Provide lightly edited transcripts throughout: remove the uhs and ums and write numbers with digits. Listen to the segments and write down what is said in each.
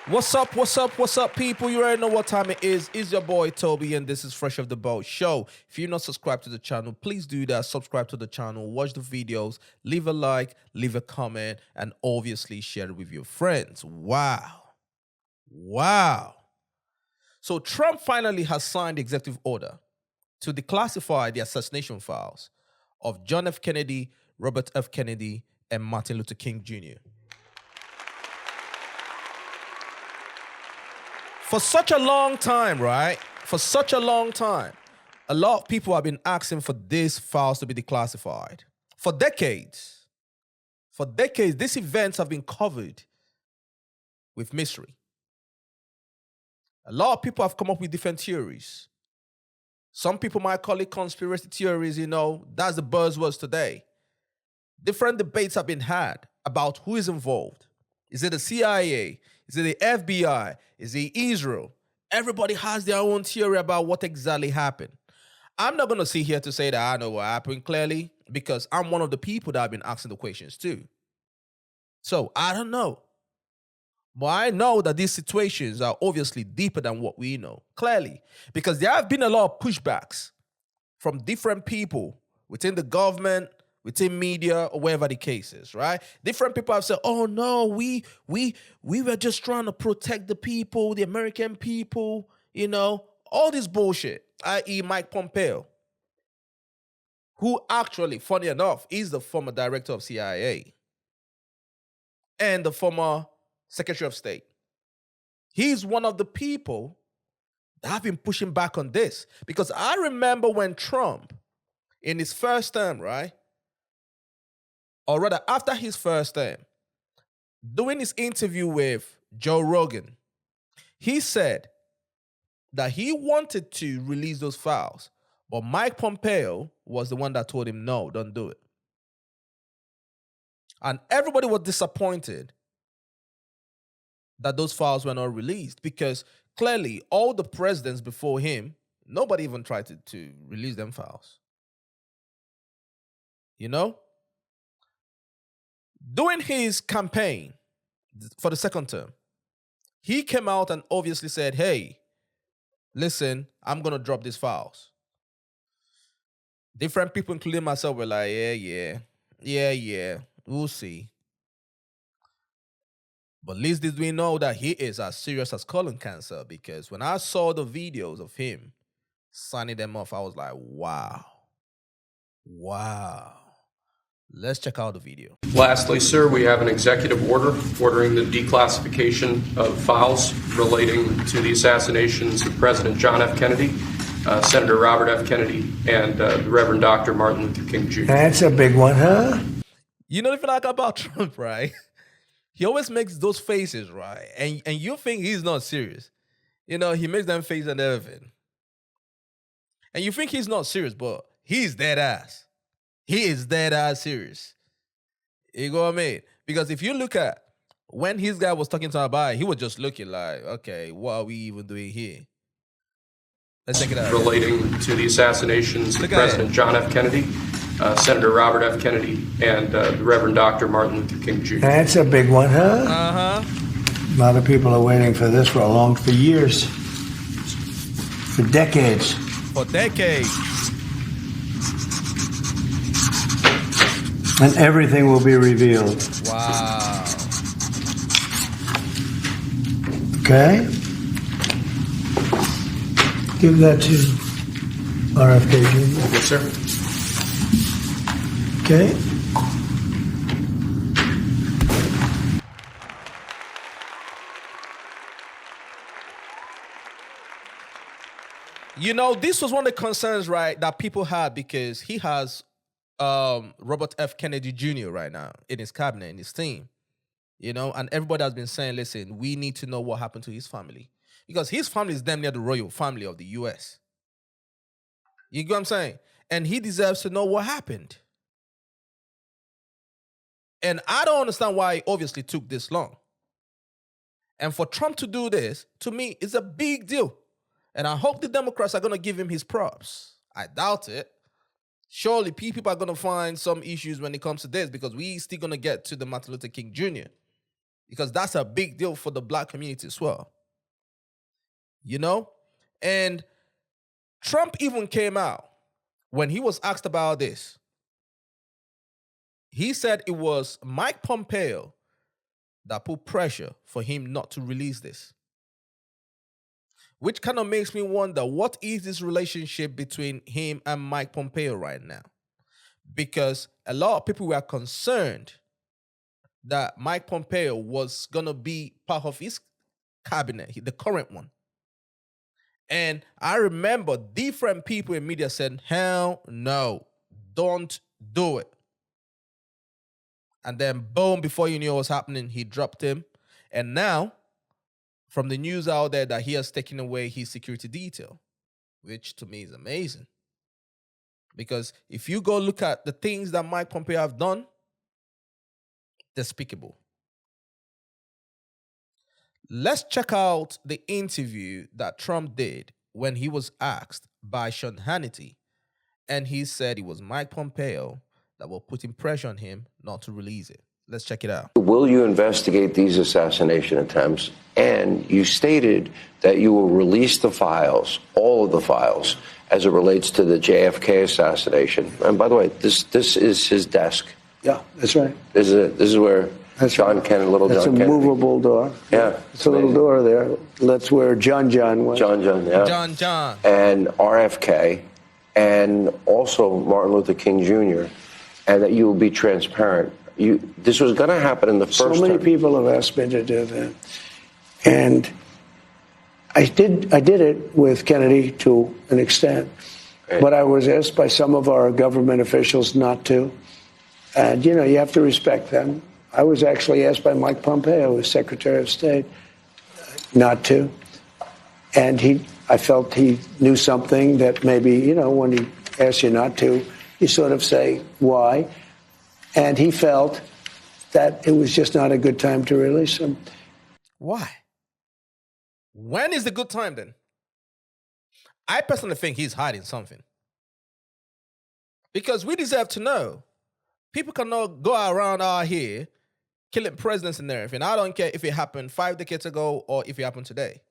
What's up, people? You already know what time it is. It's your boy, Toby, and this is Fresh Off the Boat Show. If you're not subscribed to the channel, please do that. Subscribe to the channel, watch the videos, leave a like, leave a comment, and obviously share it with your friends. Wow. So Trump finally has signed the executive order to declassify the assassination files of John F. Kennedy, Robert F. Kennedy, and Martin Luther King Jr. For such a long time, right? For such a long time, a lot of people have been asking for these files to be declassified. For decades, these events have been covered with mystery. A lot of people have come up with different theories. Some people might call it conspiracy theories, that's the buzzwords today. Different debates have been had about who is involved. Is it the CIA? Is it the FBI? Is it Israel? Everybody has their own theory about what exactly happened. I'm not going to sit here to say that I know what happened clearly because I'm one of the people that have been asking the questions too. So I don't know. But I know that these situations are obviously deeper than what we know, clearly, because there have been a lot of pushbacks from different people within the government, within media, or wherever the case is, right? Different people have said, oh no, we were just trying to protect the people, the American people, all this bullshit, i.e. Mike Pompeo, who actually, funny enough, is the former director of CIA and the former Secretary of State. He's one of the people that have been pushing back on this. Because I remember when Trump, in his first term, right? Or rather, after his first term, doing his interview with Joe Rogan, he said that he wanted to release those files, but Mike Pompeo was the one that told him, no, don't do it. And everybody was disappointed that those files were not released because clearly all the presidents before him, nobody even tried to release them files. During his campaign for the second term, he came out and obviously said, hey, listen, I'm going to drop these files. Different people, including myself, were like, yeah, we'll see. But at least did we know that he is as serious as colon cancer, because when I saw the videos of him signing them off, I was like, wow. Let's check out the video. Lastly, sir, we have an executive order ordering the declassification of files relating to the assassinations of President John F. Kennedy, Senator Robert F. Kennedy, and the Reverend Dr. Martin Luther King Jr. That's a big one, huh? You know, if you like about Trump, right? He always makes those faces, right? And you think he's not serious. He makes them face and everything. And you think he's not serious, but he's dead ass. He is dead ass serious. You know what I mean? Because if you look at when his guy was talking to about it, he was just looking like, okay, what are we even doing here? Let's check it out. Relating to the assassinations of President John F. Kennedy, Senator Robert F. Kennedy, and the Reverend Dr. Martin Luther King Jr. That's a big one, huh? Uh-huh. A lot of people are waiting for this for years. For decades. And everything will be revealed. Wow. Okay? Give that to RFK Jr. Yes, sir. Okay? This was one of the concerns, right, that people had because he has Robert F. Kennedy Jr. right now in his cabinet, in his team, and everybody has been saying, listen, we need to know what happened to his family because his family is damn near the royal family of the U.S. You get what I'm saying? And he deserves to know what happened. And I don't understand why it obviously took this long. And for Trump to do this, to me, is a big deal. And I hope the Democrats are going to give him his props. I doubt it. Surely people are going to find some issues when it comes to this because we still going to get to the Martin Luther King Jr. because that's a big deal for the black community as well. You know? And Trump even came out when he was asked about this. He said it was Mike Pompeo that put pressure for him not to release this. Which kind of makes me wonder, what is this relationship between him and Mike Pompeo right now? Because a lot of people were concerned that Mike Pompeo was going to be part of his cabinet, the current one. And I remember different people in media said, hell no, don't do it. And then boom, before you knew what was happening, he dropped him. And now, from the news out there, that he has taken away his security detail, which to me is amazing. Because if you go look at the things that Mike Pompeo have done, despicable. Let's check out the interview that Trump did when he was asked by Sean Hannity. And he said it was Mike Pompeo that were putting pressure on him not to release it. Let's check it out. Will you investigate these assassination attempts? And you stated that you will release the files, all of the files, as it relates to the JFK assassination. And by the way, this is his desk. Yeah, that's right. This is where John Kennedy, little John Kennedy. That's a movable door. Yeah. It's a little door there. That's where John was. John, yeah. John. And RFK, and also Martin Luther King Jr., and that you will be transparent. This was going to happen in the first So many term. people have asked me to do that. And I did it with Kennedy to an extent. Right. But I was asked by some of our government officials not to. And, you have to respect them. I was actually asked by Mike Pompeo, as Secretary of State, not to. And I felt he knew something that maybe, when he asks you not to, you sort of say, why? And he felt that it was just not a good time to release him. Why? When is the good time then? I personally think he's hiding something. Because we deserve to know. People cannot go around out here killing presidents and everything. I don't care if it happened 5 decades ago or if it happened today.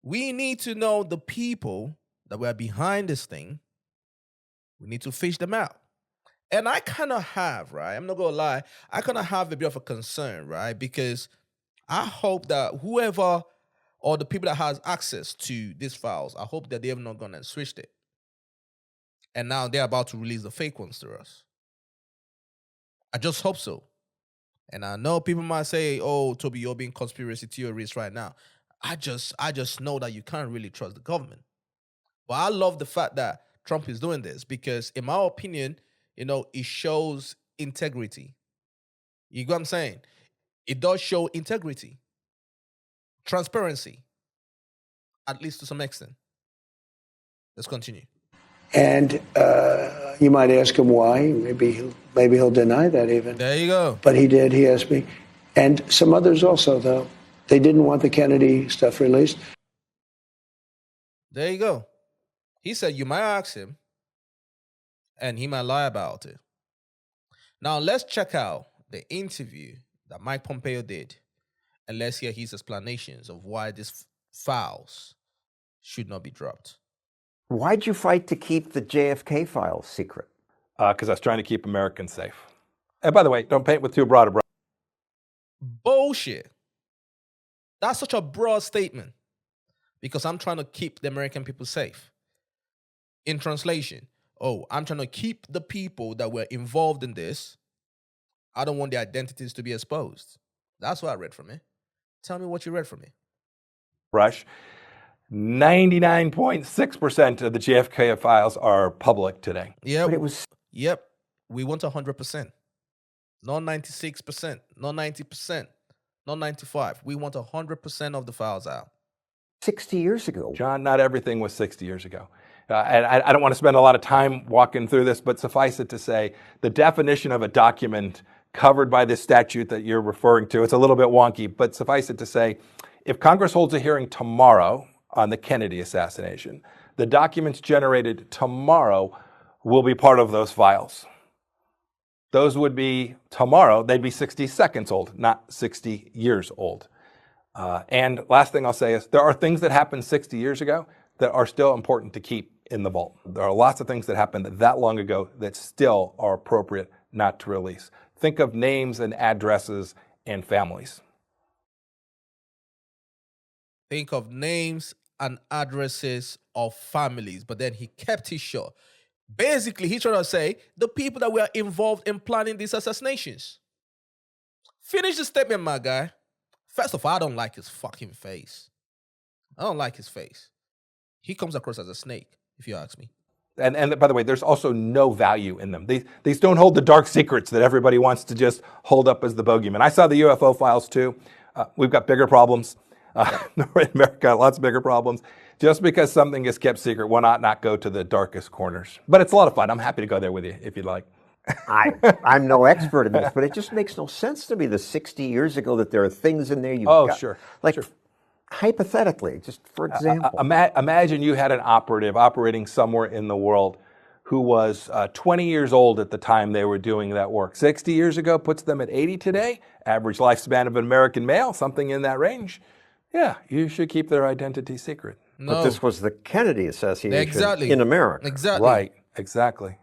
We need to know the people that were behind this thing. We need to fish them out. And I kind of have, right? I'm not going to lie. I kind of have a bit of a concern, right? Because I hope that whoever or the people that has access to these files, I hope that they have not gone and switched it. And now they're about to release the fake ones to us. I just hope so. And I know people might say, oh, Toby, you're being conspiracy theorist right now. I just know that you can't really trust the government. But I love the fact that Trump is doing this because, in my opinion, it shows integrity. You get what I'm saying? It does show integrity, transparency, at least to some extent. Let's continue. And you might ask him why. Maybe he'll deny that even. There you go. But he did. He asked me. And some others also, though. They didn't want the Kennedy stuff released. There you go. He said you might ask him, and he might lie about it. Now, let's check out the interview that Mike Pompeo did, and let's hear his explanations of why these files should not be dropped. Why'd you fight to keep the JFK files secret? Because I was trying to keep Americans safe. And by the way, don't paint with too broad a brush. Bullshit. That's such a broad statement. Because I'm trying to keep the American people safe. In translation, I'm trying to keep the people that were involved in this. I don't want their identities to be exposed. That's what I read from it. Tell me what you read from it. 99.6% of the JFK files are public today. Yeah, But it was Yep. We want 100%. Not 96%. Not 90%. Not 95%. We want 100% of the files out. 60 years ago. John, not everything was 60 years ago. And I don't want to spend a lot of time walking through this, but suffice it to say, the definition of a document covered by this statute that you're referring to, it's a little bit wonky, but suffice it to say, if Congress holds a hearing tomorrow on the Kennedy assassination, the documents generated tomorrow will be part of those files. those would be tomorrow, they'd be 60 seconds old, not 60 years old. And last thing I'll say is there are things that happened 60 years ago that are still important to keep in the vault. There are lots of things that happened that long ago that still are appropriate not to release. Think of names and addresses and families. Think of names and addresses of families, but then he kept it short. Basically, he tried to say the people that were involved in planning these assassinations. Finish the statement, my guy. First of all, I don't like his fucking face. I don't like his face. He comes across as a snake, if you ask me. And by the way, there's also no value in them. These don't hold the dark secrets that everybody wants to just hold up as the bogeyman. I saw the UFO files too. We've got bigger problems. North America, lots of bigger problems. Just because something is kept secret, why not go to the darkest corners? But it's a lot of fun. I'm happy to go there with you if you'd like. I'm no expert in this, but it just makes no sense to me. The 60 years ago that there are things in there you Sure. Like, sure. Hypothetically, just for example. Imagine you had an operative operating somewhere in the world who was 20 years old at the time they were doing that work. 60 years ago puts them at 80 today. Average lifespan of an American male, something in that range. Yeah, you should keep their identity secret. No. But this was the Kennedy assassination in America. Exactly. Right, exactly.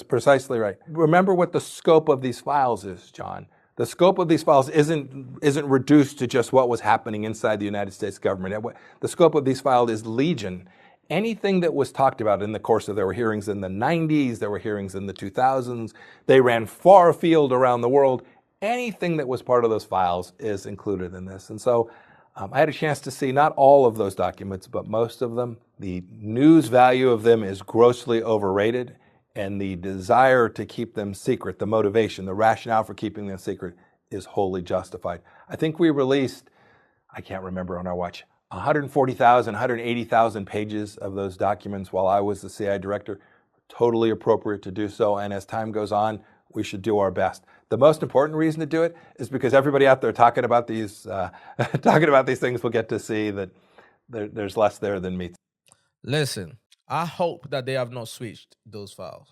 Precisely right. Remember what the scope of these files is, John. The scope of these files isn't reduced to just what was happening inside the United States government. The scope of these files is legion. Anything that was talked about in the course of, there were hearings in the 90s, there were hearings in the 2000s, they ran far afield around the world. Anything that was part of those files is included in this. And so I had a chance to see not all of those documents, but most of them. The news value of them is grossly overrated, and the desire to keep them secret, the motivation, the rationale for keeping them secret is wholly justified. I think we released, I can't remember on our watch, 140,000, 180,000 pages of those documents while I was the CIA director. Totally appropriate to do so, and as time goes on, we should do our best. The most important reason to do it is because everybody out there talking about these things will get to see that there's less there than meets. Listen, I hope that they have not switched those files,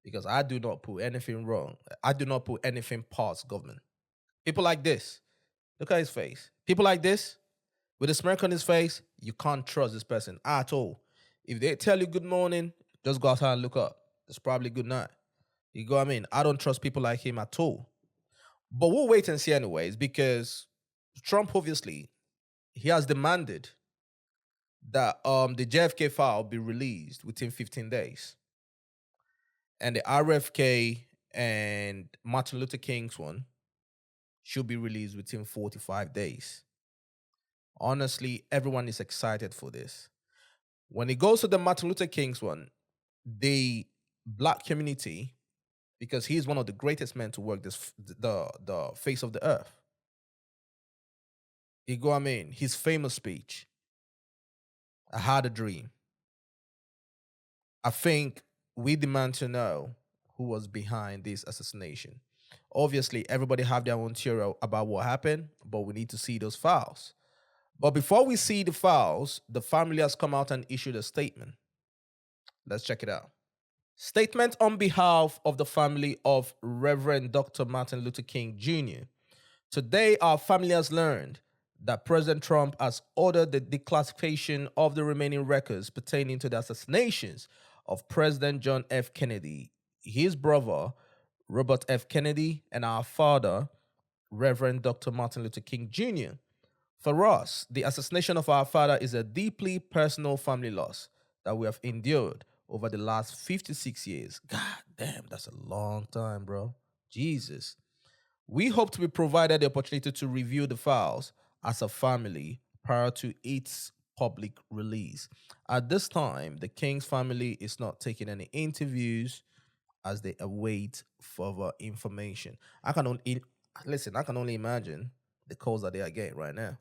because I do not put anything wrong. I do not put anything past government. People like this, look at his face. People like this, with a smirk on his face, you can't trust this person at all. If they tell you good morning, just go outside and look up. It's probably good night. You go what I mean? I don't trust people like him at all. But we'll wait and see anyways, because Trump, obviously, he has demanded that the JFK file be released within 15 days. And the RFK and Martin Luther King's one should be released within 45 days. Honestly, everyone is excited for this. When it goes to the Martin Luther King's one, the black community, because he's one of the greatest men to work the face of the earth. You go, I mean, his famous speech, I had a dream. I think we demand to know who was behind this assassination. Obviously, everybody have their own theory about what happened, but we need to see those files. But before we see the files, the family has come out and issued a statement. Let's check it out. Statement on behalf of the family of Reverend Dr. Martin Luther King Jr. Today, our family has learned that President Trump has ordered the declassification of the remaining records pertaining to the assassinations of President John F. Kennedy, his brother, Robert F. Kennedy, and our father, Reverend Dr. Martin Luther King Jr. For us, the assassination of our father is a deeply personal family loss that we have endured over the last 56 years. God damn, that's a long time, bro. Jesus. We hope to be provided the opportunity to review the files as a family prior to its public release. At this time, the King's family is not taking any interviews as they await further information. I can only imagine the calls that they are getting right now.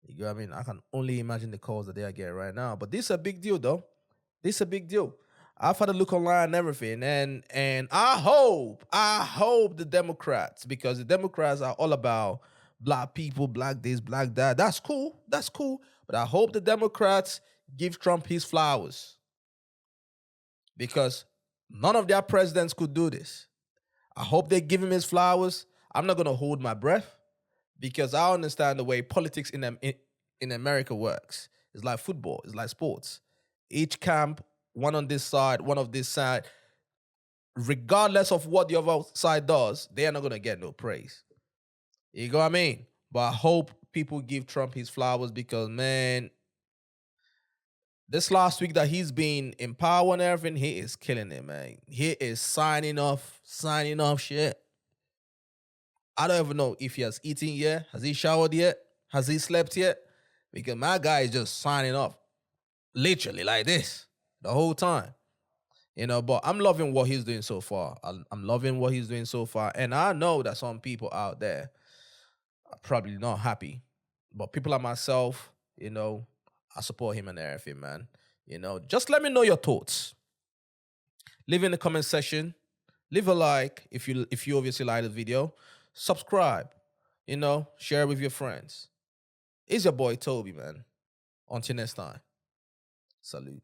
You know what I mean? I can only imagine the calls that they are getting right now. But this is a big deal, though. This is a big deal. I've had a look online and everything, and I hope the Democrats, because the Democrats are all about black people, black this, black that. That's cool. But I hope the Democrats give Trump his flowers, because None of their presidents could do this. I hope they give him his flowers. I'm not gonna hold my breath because I understand the way politics in America works. It's like football. It's like sports. Each camp, one on this side, one of this side. Regardless of what the other side does, they are not gonna get no praise. You know what I mean? But I hope people give Trump his flowers because, man, this last week that he's been in power and everything, he is killing it, man. He is signing off shit. I don't even know if he has eaten yet. Has he showered yet? Has he slept yet? Because my guy is just signing off, literally like this the whole time. But I'm loving what he's doing so far. I'm loving what he's doing so far. And I know that some people out there are probably not happy. But people like myself, I support him and everything, man. Just let me know your thoughts. Leave in the comment section. Leave a like if you obviously like the video. Subscribe. Share it with your friends. It's your boy Toby, man. Until next time. Salute.